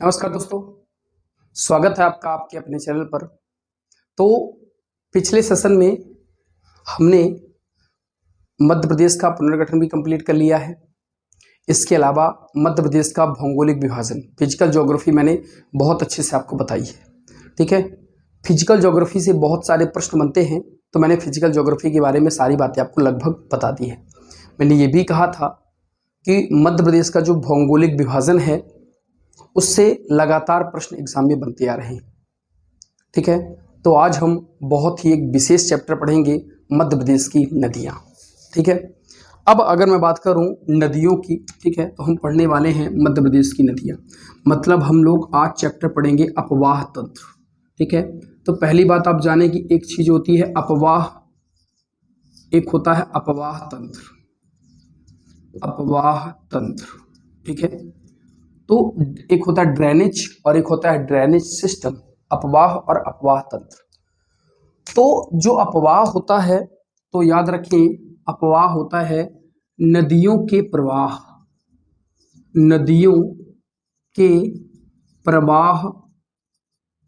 नमस्कार दोस्तों, स्वागत है आपका आपके अपने चैनल पर। तो पिछले सेशन में हमने मध्य प्रदेश का पुनर्गठन भी कंप्लीट कर लिया है। इसके अलावा मध्य प्रदेश का भौगोलिक विभाजन फिजिकल ज्योग्राफी मैंने बहुत अच्छे से आपको बताई है। ठीक है, फिजिकल ज्योग्राफी से बहुत सारे प्रश्न बनते हैं, तो मैंने फिजिकल ज्योग्राफी के बारे में सारी बातें आपको लगभग बता दी है। मैंने ये भी कहा था कि मध्य प्रदेश का जो भौगोलिक विभाजन है उससे लगातार प्रश्न एग्जाम में बनते आ रहे हैं। ठीक है, तो आज हम बहुत ही एक विशेष चैप्टर पढ़ेंगे, मध्य प्रदेश की नदियां। ठीक है, अब अगर मैं बात करूं नदियों की, ठीक है, तो हम पढ़ने वाले हैं मध्य प्रदेश की नदियां। मतलब हम लोग आज चैप्टर पढ़ेंगे अपवाह तंत्र। ठीक है, तो पहली बात आप जाने की एक चीज होती है अपवाह, एक होता है अपवाह तंत्र। अपवाह तंत्र, ठीक है, तो एक होता है ड्रेनेज और एक होता है ड्रेनेज सिस्टम, अपवाह और अपवाह तंत्र। तो जो अपवाह होता है, तो याद रखें अपवाह होता है नदियों के प्रवाह, नदियों के प्रवाह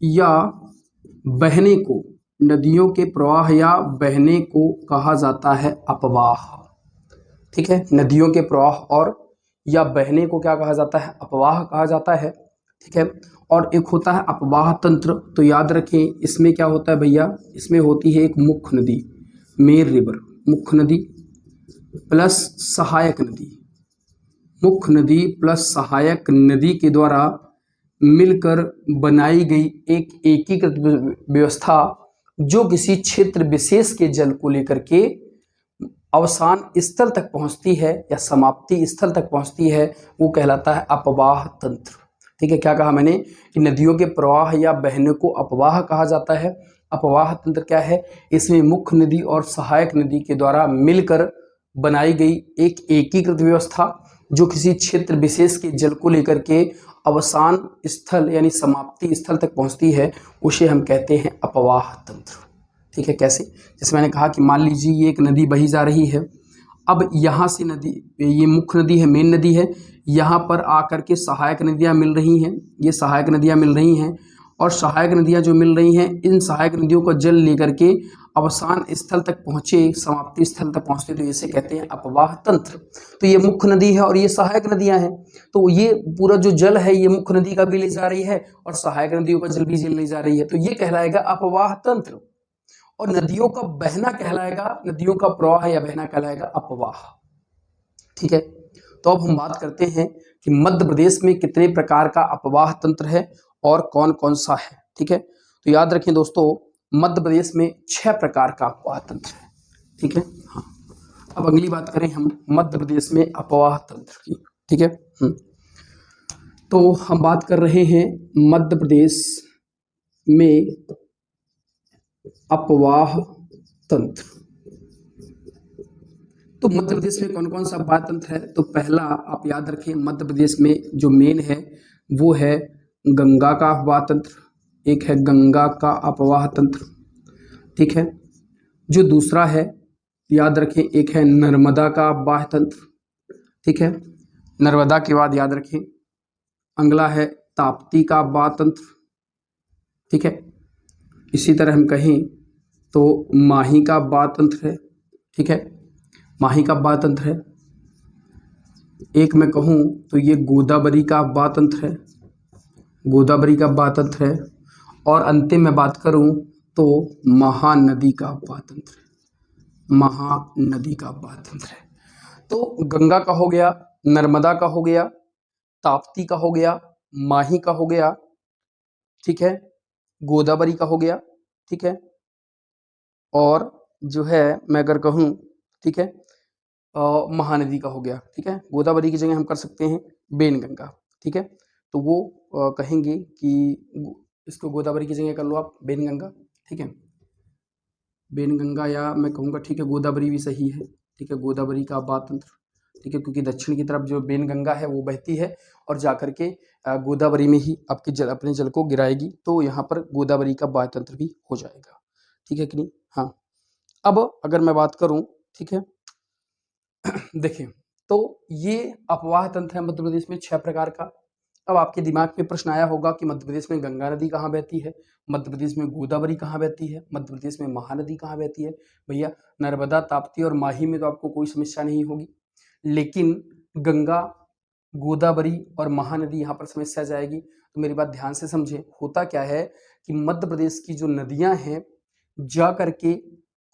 या बहने को, नदियों के प्रवाह या बहने को कहा जाता है अपवाह। ठीक है, नदियों के प्रवाह और या बहने को क्या कहा जाता है, अपवाह कहा जाता है। ठीक है, और एक होता है अपवाह तंत्र। तो याद रखें इसमें क्या होता है भैया, इसमें होती है एक मुख्य नदी, मेन रिवर, मुख्य नदी प्लस सहायक नदी, मुख्य नदी प्लस सहायक नदी के द्वारा मिलकर बनाई गई एक एकीकृत व्यवस्था, जो किसी क्षेत्र विशेष के जल को लेकर के अवसान स्थल तक पहुंचती है या समाप्ति स्थल तक पहुंचती है, वो कहलाता है अपवाह तंत्र। ठीक है, क्या कहा मैंने कि नदियों के प्रवाह या बहने को अपवाह कहा जाता है। अपवाह तंत्र क्या है, इसमें मुख्य नदी और सहायक नदी के द्वारा मिलकर बनाई गई एक एकीकृत व्यवस्था, जो किसी क्षेत्र विशेष के जल को लेकर के अवसान स्थल यानी समाप्ति स्थल तक पहुंचती है, उसे हम कहते हैं अपवाह तंत्र। ठीक है, कैसे, जैसे मैंने कहा कि मान लीजिए ये एक नदी बही जा रही है। अब यहाँ से नदी, ये मुख्य नदी है, मेन नदी है, यहाँ पर आकर के सहायक नदियाँ मिल रही हैं, ये सहायक नदियाँ मिल रही हैं, और सहायक नदियाँ जो मिल रही हैं, इन सहायक नदियों का जल लेकर के अवसान स्थल तक पहुँचे, समाप्ति स्थल तक पहुँचते, तो इसे कहते हैं अपवाह तंत्र। तो ये मुख्य नदी है और ये सहायक नदियाँ हैं, तो ये पूरा जो जल है ये मुख्य नदी का भी ले जा रही है और सहायक नदियों का जल भी ले जा रही है, तो ये कहलाएगा अपवाह तंत्र। और नदियों का बहना कहलाएगा, नदियों का प्रवाह या बहना कहलाएगा अपवाह। ठीक है, तो अब हम बात करते हैं कि मध्य प्रदेश में कितने प्रकार का अपवाह तंत्र है और कौन कौन सा है। ठीक है, तो याद रखें दोस्तों, मध्य प्रदेश में 6 प्रकार का अपवाह तंत्र है। ठीक है, हाँ, अब अगली बात करें हम मध्य प्रदेश में अपवाह तंत्र की। ठीक है, तो हम बात कर रहे हैं मध्य प्रदेश में अपवाह तंत्र। तो मध्य प्रदेश में कौन कौन सा अपवाह तंत्र है, तो पहला आप याद रखें मध्य प्रदेश में जो मेन है वो है गंगा का अपवाह तंत्र, एक है गंगा का अपवाह तंत्र। ठीक है, जो दूसरा है याद रखें एक है नर्मदा का अपवाह तंत्र। ठीक है, नर्मदा के बाद याद रखें अगला है ताप्ती का अपवाह तंत्र। ठीक है, इसी तरह हम कहें तो माही का अपवाह तंत्र है। ठीक है, माही का अपवाह तंत्र है। एक मैं कहूँ तो ये गोदावरी का अपवाह तंत्र है, गोदावरी का अपवाह तंत्र है। और अंतिम में बात करूँ तो महानदी का अपवाह तंत्र है, महानदी का अपवाह तंत्र है। तो गंगा का हो गया, नर्मदा का हो गया, ताप्ती का हो गया, माही का हो गया, ठीक है, गोदावरी का हो गया, ठीक है, और जो है मैं अगर कहूँ, ठीक है, महानदी का हो गया। ठीक है, गोदावरी की जगह हम कर सकते हैं बेनगंगा। ठीक है, तो वो कहेंगे कि इसको गोदावरी की जगह कर लो आप बेनगंगा। ठीक है, बेनगंगा, या मैं कहूँगा ठीक है गोदावरी भी सही है। ठीक है, गोदावरी का अपवाह तंत्र। ठीक है, क्योंकि दक्षिण की तरफ जो बेनगंगा है वो बहती है और जाकर के गोदावरी में ही आपके जल, अपने जल को गिराएगी, तो यहाँ पर गोदावरी का अपवाह तंत्र भी हो जाएगा। ठीक है कि नहीं, हाँ। अब अगर मैं बात करूँ, ठीक है, देखिए, तो ये अपवाह तंत्र है मध्य प्रदेश में 6 प्रकार का। अब आपके दिमाग में प्रश्न आया होगा कि मध्य प्रदेश में गंगा नदी कहाँ बहती है, मध्य प्रदेश में गोदावरी कहाँ बहती है, मध्य प्रदेश में महानदी कहाँ बहती है। भैया नर्मदा, ताप्ती और माही में तो आपको कोई समस्या नहीं होगी, लेकिन गंगा, गोदावरी और महानदी यहाँ पर समस्या जाएगी। तो मेरी बात ध्यान से समझें, होता क्या है कि मध्य प्रदेश की जो नदियां हैं जा करके,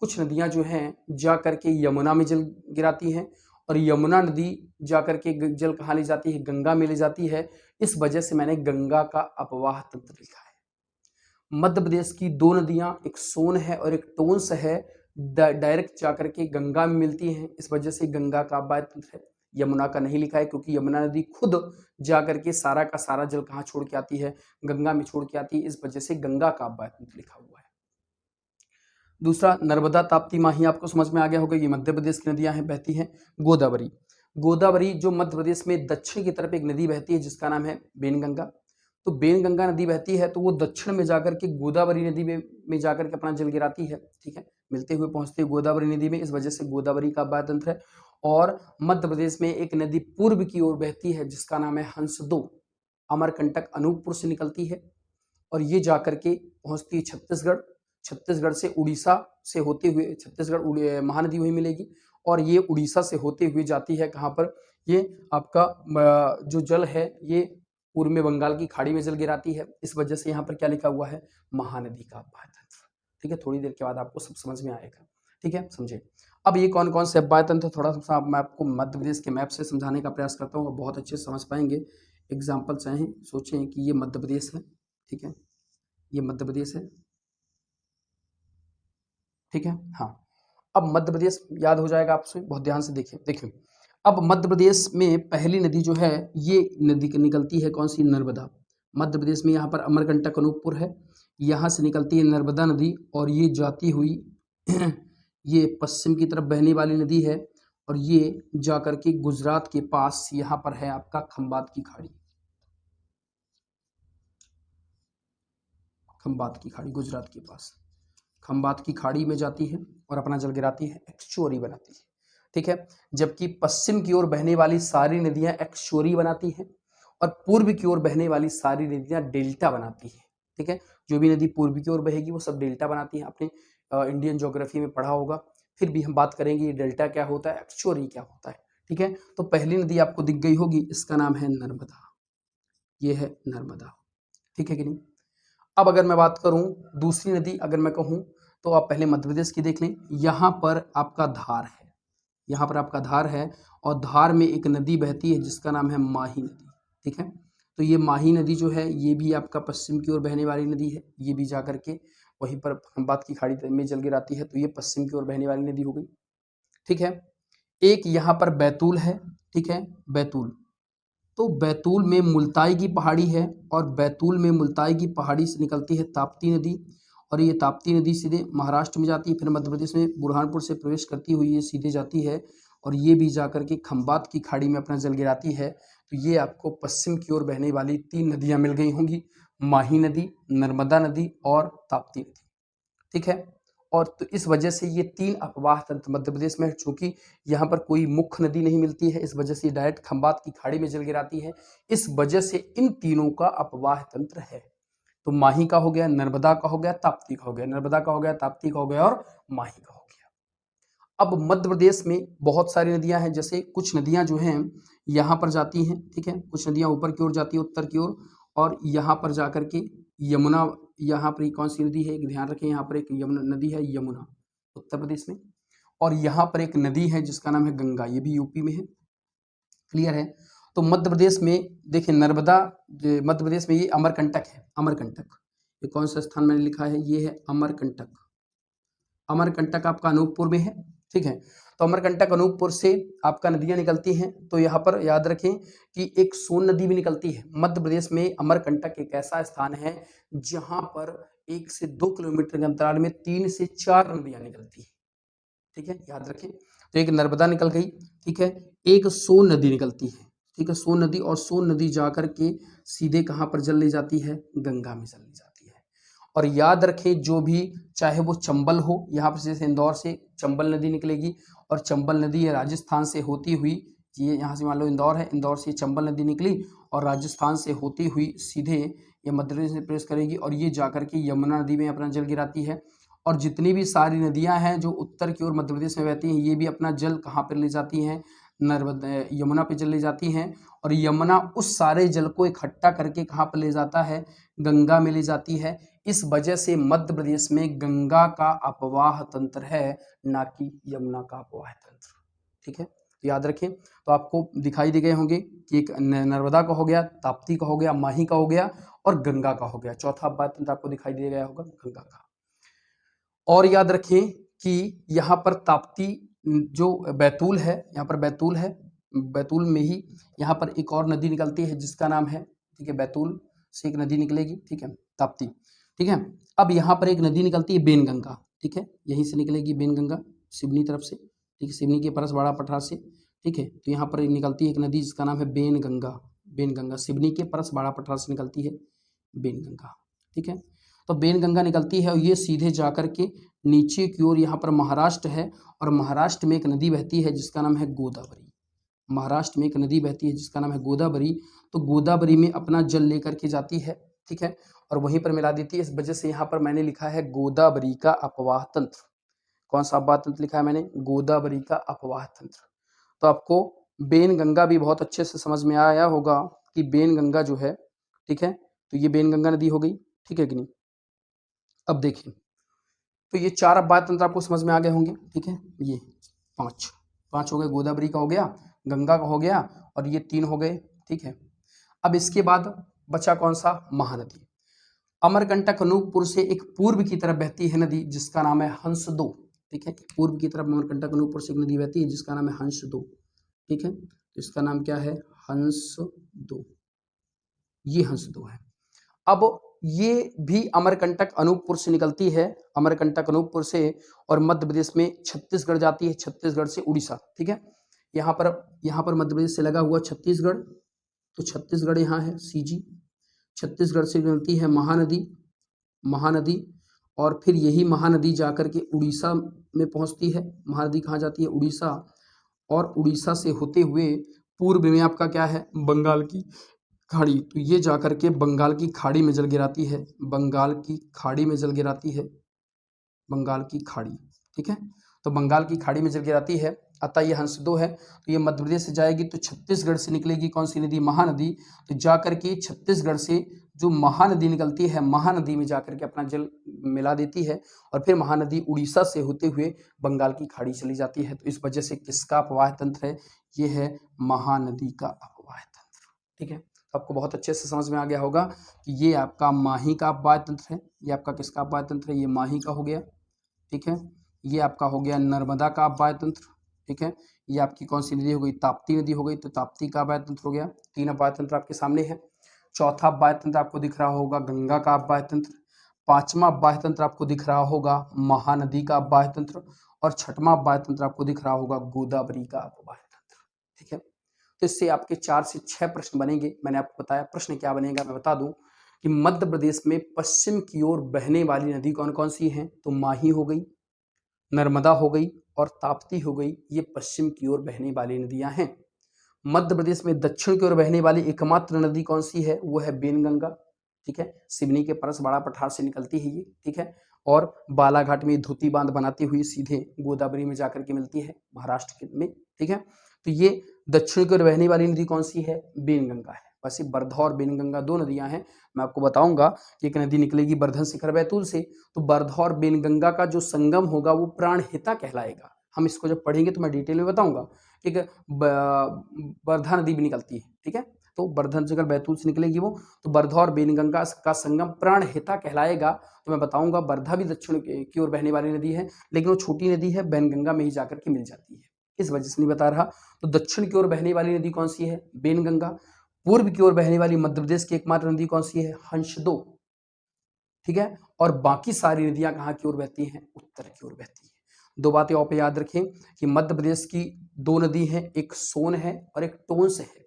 कुछ नदियां जो हैं जा करके यमुना में जल गिराती हैं, और यमुना नदी जा करके जल कहाँ ले जाती है, गंगा में ले जाती है। इस वजह से मैंने गंगा का अपवाह तंत्र लिखा है। मध्य प्रदेश की दो नदियां, एक सोन है और एक टोंस है, डायरेक्ट जाकर के गंगा में मिलती हैं, इस वजह से गंगा का अपवाह तंत्र है। यमुना का नहीं लिखा है क्योंकि यमुना नदी खुद जाकर के सारा का सारा जल कहाँ छोड़ के आती है, गंगा में छोड़ के आती है, इस वजह से गंगा का अपवाह तंत्र लिखा हुआ है। दूसरा नर्मदा, ताप्ती, माही आपको समझ में आ गया होगा, ये मध्य प्रदेश की नदियां हैं, बहती हैं। गोदावरी, गोदावरी जो मध्य प्रदेश में दक्षिण की तरफ एक नदी बहती है जिसका नाम है बेनगंगा। तो बेनगंगा नदी बहती है तो वो दक्षिण में जाकर के गोदावरी नदी में जाकर के अपना जल गिराती है, ठीक है, मिलते हुए पहुंचते हुए गोदावरी नदी में, इस वजह से गोदावरी का अपवाह तंत्र है। और मध्य प्रदेश में एक नदी पूर्व की ओर बहती है जिसका नाम है हंसदो, अमरकंटक अनूपपुर से निकलती है और ये जाकर के पहुंचती है छत्तीसगढ़, छत्तीसगढ़ से उड़ीसा से होते हुए, छत्तीसगढ़ महानदी वही मिलेगी, और ये उड़ीसा से होते हुए जाती है कहाँ पर, ये आपका जो जल है ये पूर्व में बंगाल की खाड़ी में जल गिराती है, इस वजह से यहाँ पर क्या लिखा हुआ है, महानदी का अपवाह तंत्र। ठीक है, थोड़ी देर के बाद आपको सब समझ में आएगा, ठीक है, समझे। अब ये कौन कौन से अपवाह तंत्र, थोड़ा सा मैं आपको मध्य प्रदेश के मैप से समझाने का प्रयास करता हूँ, बहुत अच्छे से समझ पाएंगे। एग्जाम्पल चाहें, सोचें कि ये मध्य प्रदेश है, ठीक है, ये मध्य प्रदेश है, ठीक है, हाँ। अब मध्य प्रदेश याद हो जाएगा आपसे, बहुत ध्यान से देखिए। अब मध्य प्रदेश में पहली नदी जो है ये नदी निकलती है कौन सी, नर्मदा। मध्य प्रदेश में यहाँ पर अमरकंटक अनूपपुर है, यहाँ से निकलती है नर्मदा नदी और ये जाती हुई ये पश्चिम की तरफ बहने वाली नदी है और ये जाकर के गुजरात के पास यहाँ पर है आपका खंबात की खाड़ी, खंबात की खाड़ी गुजरात के पास, खंबात की खाड़ी में जाती है और अपना जल गिराती है, एक्सचुअरी बनाती है, ठीक है। जबकि पश्चिम की ओर बहने वाली सारी नदियां एक्सचुअरी बनाती हैं और पूर्व की ओर बहने वाली सारी नदियां डेल्टा बनाती हैं, ठीक है। जो भी नदी पूर्व की ओर बहेगी वो सब डेल्टा बनाती हैं, आपने इंडियन ज्योग्राफी में पढ़ा होगा, फिर भी हम बात करेंगे डेल्टा क्या होता है, एक्सचुअरी क्या होता है, ठीक है। तो पहली नदी आपको दिख गई होगी, इसका नाम है नर्मदा, ये है नर्मदा, ठीक है कि नहीं। अब अगर मैं बात करूं दूसरी नदी, अगर मैं कहूं तो आप पहले मध्य प्रदेश की देख लें, यहाँ पर आपका धार है, यहाँ पर आपका धार है और धार में एक नदी बहती है जिसका नाम है माही नदी, ठीक है। तो ये माही नदी जो है ये भी आपका पश्चिम की ओर बहने वाली नदी है, ये भी जाकर के वहीं पर खंबात की खाड़ी में जल गिराती है, तो ये पश्चिम की ओर बहने वाली नदी हो गई, ठीक है। एक यहाँ पर बैतूल है, ठीक है, बैतूल, तो बैतूल में मुल्ताई की पहाड़ी है और बैतूल में मुल्ताई की पहाड़ी से निकलती है ताप्ती नदी और ये ताप्ती नदी सीधे महाराष्ट्र में जाती है, फिर मध्य प्रदेश में बुरहानपुर से प्रवेश करती हुई ये सीधे जाती है और ये भी जाकर के खंबात की खाड़ी में अपना जल गिराती है। तो ये आपको पश्चिम की ओर बहने वाली तीन नदियां मिल गई होंगी, माही नदी, नर्मदा नदी और ताप्ती नदी, ठीक है। और तो इस वजह से ये तीन अपवाह तंत्र मध्य प्रदेश में, चूंकि यहाँ पर कोई मुख्य नदी नहीं मिलती है, इस वजह से डायरेक्ट खंबात की खाड़ी में जल गिराती है, इस वजह से इन तीनों का अपवाह तंत्र है। तो माही का हो गया, नर्मदा का हो गया, ताप्ती का हो गया, नर्मदा का हो गया, ताप्ती का हो गया और माही का हो गया। अब मध्य प्रदेश में बहुत सारी नदियां हैं, जैसे कुछ नदियां जो हैं यहाँ पर जाती हैं, ठीक है, कुछ नदियां ऊपर की ओर जाती है उत्तर की ओर, और यहाँ पर जाकर के यमुना, यहाँ पर कौन सी नदी है, एक ध्यान रखें, यहाँ पर एक यमुना नदी है, यमुना उत्तर प्रदेश में, और यहाँ पर एक नदी है जिसका नाम है गंगा, ये भी यूपी में है, क्लियर है। तो मध्य प्रदेश में देखिए नर्मदा, मध्य प्रदेश में ये अमरकंटक है, अमरकंटक, ये कौन सा स्थान मैंने लिखा है, ये है अमरकंटक, अमरकंटक आपका अनूपपुर में है, ठीक है। तो अमरकंटक अनूपपुर से आपका नदियां निकलती हैं, तो यहाँ पर याद रखें कि एक सोन नदी भी निकलती है मध्य प्रदेश में। अमरकंटक एक ऐसा स्थान है जहां पर 1 से 2 किलोमीटर के अंतराल में 3 से 4 नदियां निकलती है, ठीक है, याद रखें। तो एक नर्मदा निकल गई, ठीक है, एक सोन नदी निकलती है, ठीक है, सोन नदी, और सोन नदी जाकर के सीधे कहाँ पर जल ले जाती है, गंगा में जल ले जाती है। और याद रखें जो भी, चाहे वो चंबल हो, यहाँ पर जैसे इंदौर से चंबल नदी निकलेगी और चंबल नदी राजस्थान से होती हुई ये यहाँ से मान लो इंदौर है, इंदौर से चंबल नदी निकली और राजस्थान से होती हुई सीधे ये मध्य प्रदेश में प्रवेश करेगी और ये जाकर के यमुना नदी में अपना जल गिराती है। और जितनी भी सारी नदियां हैं जो उत्तर की ओर मध्य प्रदेश में बहती हैं, ये भी अपना जल कहाँ पर ले जाती हैं, नर्मदा यमुना पे जल ले जाती हैं। और यमुना उस सारे जल को इकट्ठा करके कहाँ पर ले जाता है, गंगा में ले जाती है। इस वजह से मध्य प्रदेश में गंगा का अपवाह तंत्र है, ना कि यमुना का अपवाह तंत्र। ठीक है, तो याद रखें। तो आपको दिखाई दे गए होंगे कि एक नर्मदा का हो गया, ताप्ती का हो गया, माही का हो गया और गंगा का हो गया। चौथा अपवाह तंत्र आपको दिखाई दे गया होगा, गंगा का। और याद रखें कि यहाँ पर ताप्ती जो बैतूल है, यहाँ पर बैतूल है, बैतूल में ही यहाँ पर एक और नदी निकलती है जिसका नाम है, ठीक है, बैतूल से एक नदी निकलेगी, ठीक है, ताप्ती। ठीक है, अब यहाँ पर एक नदी निकलती है बेनगंगा, ठीक है, यहीं से निकलेगी बेनगंगा सिवनी तरफ से, ठीक है, सिवनी के परसवाड़ा पठार से। ठीक है, तो यहाँ पर निकलती है एक नदी जिसका नाम है बेनगंगा, बेनगंगा सिवनी के परसवाड़ा पठार से निकलती है बेनगंगा। ठीक है, तो बेनगंगा निकलती है और ये सीधे जाकर के नीचे की ओर यहाँ पर महाराष्ट्र है और महाराष्ट्र में एक नदी बहती है जिसका नाम है गोदावरी। महाराष्ट्र में एक नदी बहती है जिसका नाम है गोदावरी। तो गोदावरी में अपना जल लेकर के जाती है, ठीक है, और वहीं पर मिला देती है। इस वजह से यहाँ पर मैंने लिखा है गोदावरी का अपवाह तंत्र। कौन सा अपवाह तंत्र लिखा है मैंने, गोदावरी का अपवाह तंत्र। तो आपको बेनगंगा भी बहुत अच्छे से समझ में आया होगा कि बेनगंगा जो है, ठीक है, तो ये बेनगंगा नदी हो गई, ठीक है कि नहीं। अब देखिए, तो ये चार अपवाह तंत्र आपको समझ में आ गए होंगे, ठीक है, ये पांच हो गए, गोदावरी का हो गया, गंगा का हो गया और ये तीन हो गए। ठीक है, अब इसके बाद बचा कौन सा, महानदी। अमरकंटक अनूपपुर से एक पूर्व की तरफ बहती है नदी जिसका नाम है हंसदो। ठीक है, पूर्व की तरफ अमरकंटक अनूपपुर से एक नदी बहती है जिसका नाम है हंसदो। ठीक है, तो इसका नाम क्या है, हंसदो, ये हंसदो है। अब ये भी अमरकंटक अनूपपुर से निकलती है, अमरकंटक अनूपपुर से, और मध्य प्रदेश में छत्तीसगढ़ जाती है, छत्तीसगढ़ से उड़ीसा। ठीक है, यहाँ पर मध्य प्रदेश से लगा हुआ छत्तीसगढ़, तो छत्तीसगढ़ यहाँ है सीजी, छत्तीसगढ़ से निकलती है महानदी, और फिर यही महानदी जाकर के उड़ीसा में पहुंचती है। महानदी कहाँ जाती है, उड़ीसा, और उड़ीसा से होते हुए पूर्व में आपका क्या है, बंगाल की खाड़ी। तो ये जाकर के बंगाल की खाड़ी में जल गिराती है, बंगाल की खाड़ी में जल गिराती है, बंगाल की खाड़ी। ठीक है, तो बंगाल की खाड़ी में जल गिराती है, अतः ये हंसदो है। तो ये मध्य प्रदेश से जाएगी तो छत्तीसगढ़ से निकलेगी कौन सी नदी, महानदी। तो जाकर के छत्तीसगढ़ से जो महानदी निकलती है, महानदी में जाकर के अपना जल मिला देती है और फिर महानदी उड़ीसा से होते हुए बंगाल की खाड़ी चली जाती है। तो इस वजह से किसका अपवाह तंत्र है, ये है महानदी का अपवाह तंत्र। ठीक है, आपको बहुत अच्छे से समझ में आ गया होगा कि ये आपका माही का अपवाह तंत्र है, ये आपका किसका अपवाह तंत्र है, ये माही का हो गया। ठीक है, ये आपका हो गया नर्मदा का अपवाह तंत्र। ठीक है, ये आपकी कौन सी नदी हो गई, ताप्ती नदी हो गई, तो ताप्ती का अपवाह तंत्र हो गया। तीन अपवाह तंत्र आपके सामने है। चौथा अपवाह तंत्र आपको दिख रहा होगा गंगा का अपवाह तंत्र। पांचवा अपवाह तंत्र आपको दिख रहा होगा महानदी का अपवाह तंत्र, और छठवां अपवाह तंत्र आपको दिख रहा होगा गोदावरी का अपवाह तंत्र। ठीक है, तो इससे आपके 4 से 6 प्रश्न बनेंगे। मैंने आपको बताया प्रश्न क्या बनेगा, मैं बता दूं कि मध्य प्रदेश में पश्चिम की ओर बहने वाली नदी कौन कौन सी हैं, तो माही हो गई, नर्मदा हो गई और ताप्ती हो गई। ये पश्चिम की ओर बहने वाली नदियां हैं। मध्य प्रदेश में दक्षिण की ओर बहने वाली एकमात्र नदी कौन सी है, वो है बेनगंगा। ठीक है, सिवनी के परसवाड़ा पठार से निकलती है ये। ठीक है, और बालाघाट में धोती बांध बनाती हुई सीधे गोदावरी में जाकर के मिलती है महाराष्ट्र में। ठीक है, तो ये दक्षिण की ओर बहने वाली नदी कौन सी है, बेनगंगा है। वैसे वर्धा और बेनगंगा दो नदियां हैं। मैं आपको बताऊंगा कि एक नदी निकलेगी वर्धन शिखर बैतूल से, तो वर्धा और बेनगंगा का जो संगम होगा वो प्राणहिता कहलाएगा। हम इसको जब पढ़ेंगे तो मैं डिटेल में बताऊंगा। ठीक है, वर्धा नदी भी निकलती है। ठीक है, तो वर्धन शिखर बैतूल से निकलेगी वो, तो वर्धा और बेनगंगा का संगम प्राणहिता कहलाएगा। तो मैं बताऊंगा वर्धा भी दक्षिण की ओर बहने वाली नदी है, लेकिन वो छोटी नदी है, बेनगंगा में ही जाकर के मिल जाती है, इस वजह से नहीं बता रहा। तो दक्षिण की ओर बहने वाली नदी कौन सी है, बेनगंगा। पूर्व की ओर बहने वाली मध्य प्रदेश की एकमात्र नदी कौन सी है, हंसदो। ठीक है, और बाकी सारी नदियां कहाँ की ओर बहती हैं, उत्तर की ओर बहती है। दो बातें और पे याद रखें कि मध्य प्रदेश की दो नदी हैं, एक सोन है और एक टोंस है।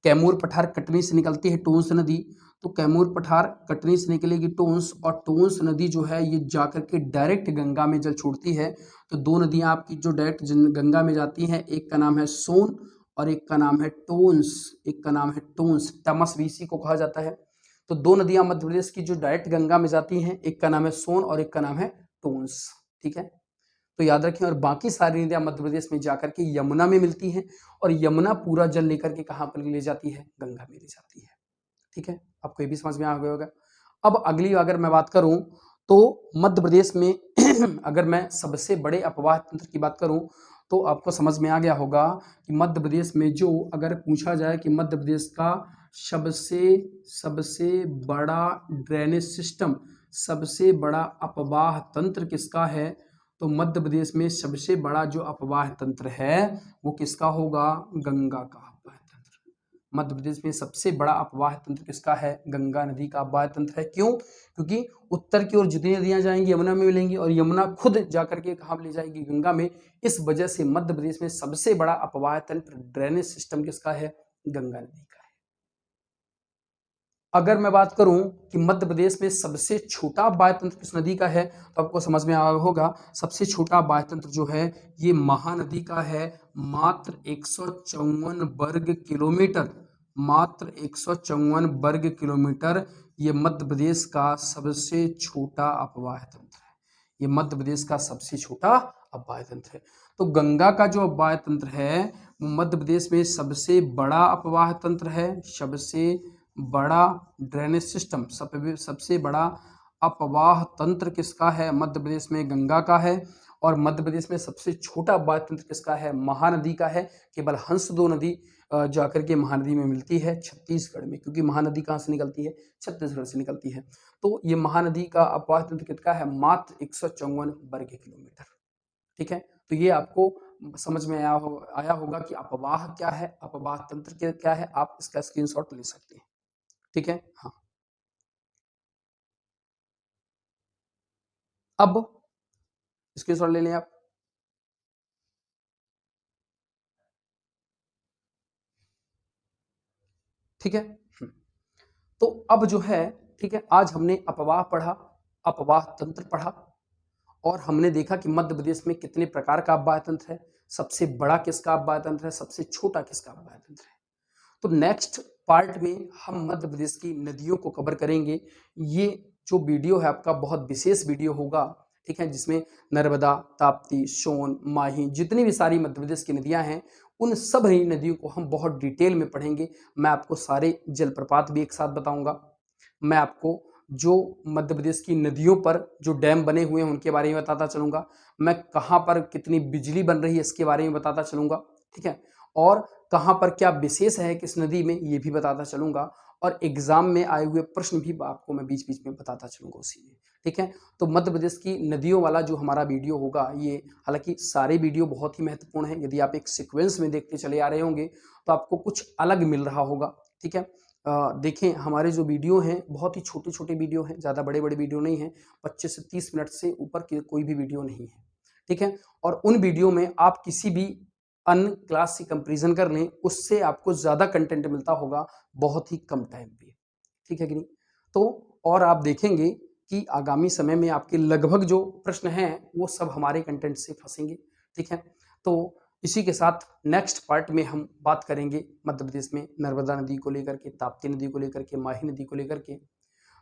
कैमूर पठार कटनी से निकलती है टोंस नदी, तो कैमूर पठार कटनी से निकलेगी टोंस, और टोंस नदी जो है ये जाकर के डायरेक्ट गंगा में जल छोड़ती है। तो दो नदियां आपकी जो डायरेक्ट गंगा में जाती हैं, एक का नाम है सोन और एक का नाम है टोन्स, एक का नाम है टोन्स, टमस भी इसी को कहा जाता है। तो दो नदियां मध्य प्रदेश की जो डायरेक्ट गंगा में जाती हैं, एक का नाम है सोन और एक का नाम है टोन्स, ठीक है। तो याद रखें, और बाकी सारी नदियां मध्य प्रदेश में जाकर के यमुना में मिलती हैं, और यमुना पूरा जल लेकर के कहाँ पर ले जाती है, गंगा में ले जाती है, ठीक है। आपको ये भी समझ में आ गया होगा। अब अगली अगर मैं बात करूं तो मध्य प्रदेश में अगर मैं सबसे बड़े अपवाह तंत्र की बात करूं तो आपको समझ में आ गया होगा कि मध्य प्रदेश में जो अगर पूछा जाए कि मध्य प्रदेश का सबसे सबसे बड़ा ड्रेनेज सिस्टम, सबसे बड़ा अपवाह तंत्र किसका है, तो मध्य प्रदेश में सबसे बड़ा जो अपवाह तंत्र है वो किसका होगा, गंगा का अपवाह तंत्र। मध्य प्रदेश में सबसे बड़ा अपवाह तंत्र किसका है, गंगा नदी का अपवाह तंत्र है। क्यों, क्योंकि उत्तर की ओर जितनी नदियां जाएंगी यमुना में मिलेंगी, और यमुना खुद जाकर के कहाँ ले जाएगी, गंगा में। इस वजह से मध्य प्रदेश में सबसे बड़ा अपवाह तंत्र ड्रेनेज सिस्टम किसका है, गंगा नदी का है। अगर मैं बात करूं कि मध्य प्रदेश में सबसे छोटा अपवाह तंत्र किस नदी का है, तो आपको समझ में आया होगा सबसे छोटा अपवाह तंत्र जो है ये महानदी का है, मात्र 154 वर्ग किलोमीटर, मात्र 154 वर्ग किलोमीटर ये मध्य प्रदेश का सबसे छोटा अपवाह तंत्र है। ये मध्य प्रदेश का सबसे छोटा अपवाह तंत्र है। तो गंगा का जो अपवाह तंत्र है वो मध्य प्रदेश में सबसे बड़ा अपवाह तंत्र है, सबसे बड़ा ड्रेनेज सिस्टम, सबसे बड़ा अपवाह तंत्र किसका है, मध्य प्रदेश में गंगा का है। और मध्य प्रदेश में सबसे छोटा अपवाह तंत्र किसका है, महानदी का है। केवल हंसदो नदी जाकर के महानदी में मिलती है छत्तीसगढ़ में, क्योंकि महानदी कहाँ से निकलती है, छत्तीसगढ़ से निकलती है। तो ये महानदी का अपवाह तंत्र कितना है, मात्र 154 वर्ग किलोमीटर, ठीक है। तो ये आपको समझ में आया होगा कि अपवाह क्या है, अपवाह तंत्र क्या है। आप इसका स्क्रीनशॉट ले सकते हैं, ठीक है। हाँ, अब स्क्रीनशॉट ले लें आप, ठीक है। तो अब जो है, ठीक है, आज हमने अपवाह पढ़ा, अपवाह तंत्र पढ़ा, और हमने देखा कि मध्य प्रदेश में कितने प्रकार का अपवाह तंत्र है, सबसे बड़ा किसका अपवाह तंत्र है, सबसे छोटा किसका अपवाह तंत्र है। तो नेक्स्ट पार्ट में हम मध्य प्रदेश की नदियों को कवर करेंगे। ये जो वीडियो है आपका बहुत विशेष वीडियो होगा, ठीक है, जिसमें नर्मदा, ताप्ती, सोन, माही, जितनी भी सारी मध्य प्रदेश की नदियां हैं उन सब नदियों को हम बहुत डिटेल में पढ़ेंगे। मैं आपको सारे जलप्रपात भी एक साथ बताऊंगा, मैं आपको जो मध्य प्रदेश की नदियों पर जो डैम बने हुए हैं उनके बारे में बताता चलूंगा, मैं कहाँ पर कितनी बिजली बन रही है इसके बारे में बताता चलूंगा, ठीक है, और कहाँ पर क्या विशेष है किस नदी में ये भी बताता चलूंगा, और एग्जाम में आए हुए प्रश्न भी आपको मैं बीच बीच में बताता चलूंगा उसी में, ठीक है। तो मध्य प्रदेश की नदियों वाला जो हमारा वीडियो होगा, ये हालांकि सारे वीडियो बहुत ही महत्वपूर्ण है, यदि आप एक सीक्वेंस में देखते चले आ रहे होंगे तो आपको कुछ अलग मिल रहा होगा, ठीक है। देखें, हमारे जो वीडियो हैं बहुत ही छोटे छोटे वीडियो हैं, ज़्यादा बड़े बड़े वीडियो नहीं हैं, 25 से 30 मिनट से ऊपर के कोई भी वीडियो नहीं है, ठीक है। और उन वीडियो में आप किसी भी अन्य क्लास से कंपेरिजन कर लें, उससे आपको ज़्यादा कंटेंट मिलता होगा बहुत ही कम टाइम पे, ठीक है कि नहीं। तो और आप देखेंगे कि आगामी समय में आपके लगभग जो प्रश्न हैं वो सब हमारे कंटेंट से फंसेंगे, ठीक है। तो इसी के साथ नेक्स्ट पार्ट में हम बात करेंगे मध्य प्रदेश में नर्मदा नदी को लेकर के, ताप्ती नदी को लेकर के, माही नदी को लेकर के।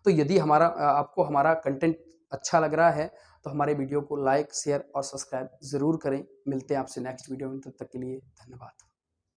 तो यदि आपको हमारा कंटेंट अच्छा लग रहा है तो हमारे वीडियो को लाइक, शेयर और सब्सक्राइब जरूर करें। मिलते हैं आपसे नेक्स्ट वीडियो में, तब तक के लिए धन्यवाद।